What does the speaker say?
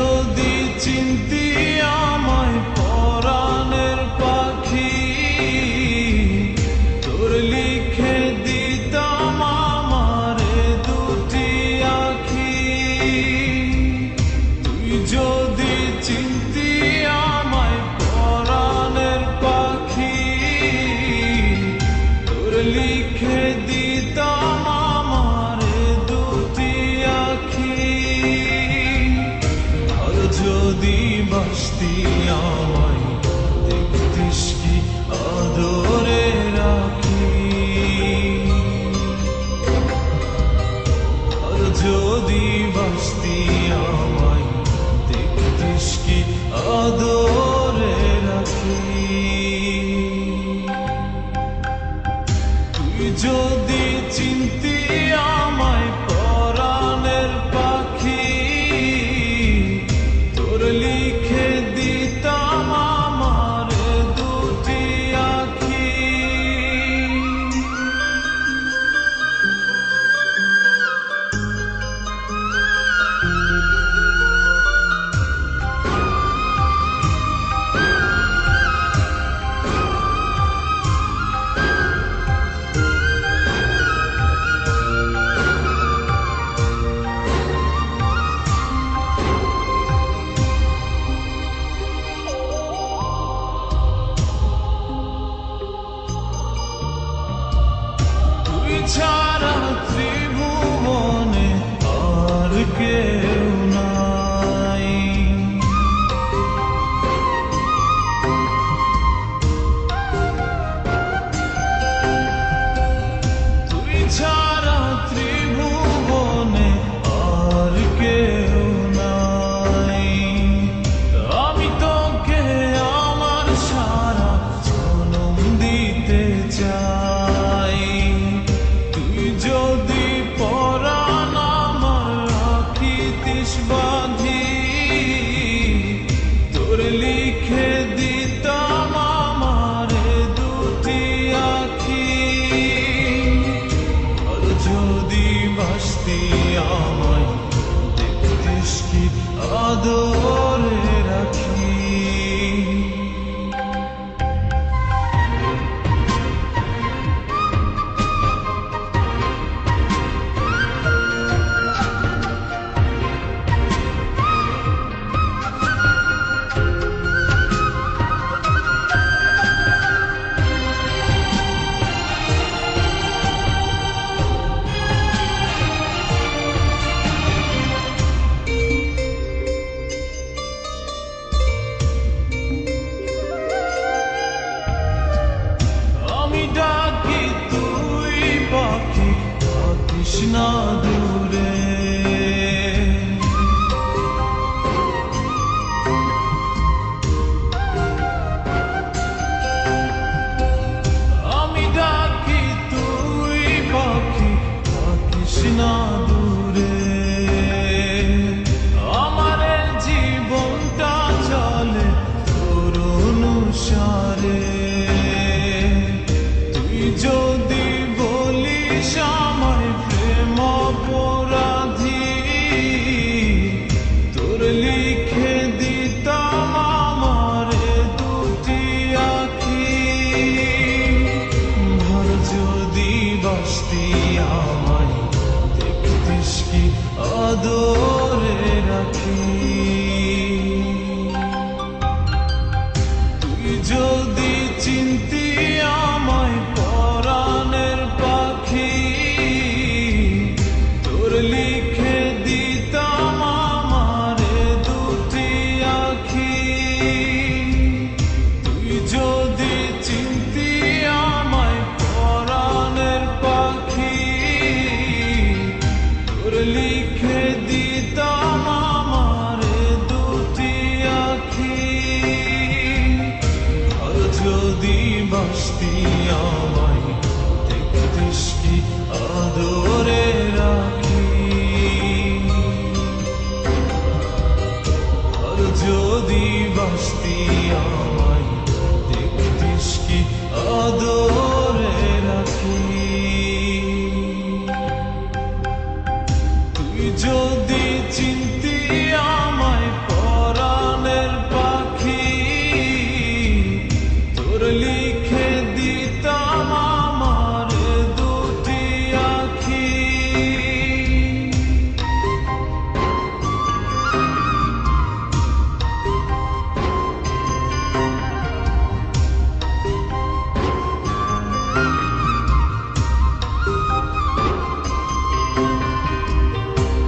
যদি চিনতি আমায় পরাণের পাখি, তোর লিখে দিতাম আমারে দুটি আখি। তুই যদি চিনতি আমায় পরাণের পাখি, তোর লিখে দিতাম আমারে দুটি আখি। আর যদি বাসতি আমায় দেখতিস কি আদরে রাখি। আর যদি বাসতি আমায় দেখতিস কি আদরে রাখি। তুই যদি চিনতি আমায় পরাণের পাখি, তোর লিখে দিতাম আমারে দুটি আখি। তুই ছাড়া ত্রিভুবনে আর কেউ নাই। তুই ছাড়া ত্রিভুবনে আর কেউ নাই। আমি তোকে আমার সারা জনম দিতে চাই। তুই যদি পরাণ আমার রাখিতিস বাঁধি, তোর লিখে দিতাম আমারে দুটি আখি। আর যদি বাসতি আমায় দেখতিস কি আদরে রাখি। আমি ডাকি তুই পাখি থাকিস না দূরে। আমি ডাকি তুই পাখি থাকিস না দূরে। আমার জীবনটা চলে তোর অনুসারে। তুই যদি বলিস আমায় প্রেম অপরাধী, তোর লিখে দিতাম আমারে দুটি আখি। আর যদি বাসতি আমায় দেখতিস কি আদরে রাখি। তুই যদি চিনতি আমায় পরাণের পাখি, তোর লিখে দিতাম আমারে দুটি আখি। তুই যদি চিনতি আমায় পরাণের পাখি, তোর লিখে দিতাম আমারে দুটি আখি। আর যদি বাসতি আমায় দেখতিস কি আদরে রাখি। আর যদি বাসতি আমায় দেখতিস কি আদরে রাখি। তুই যদি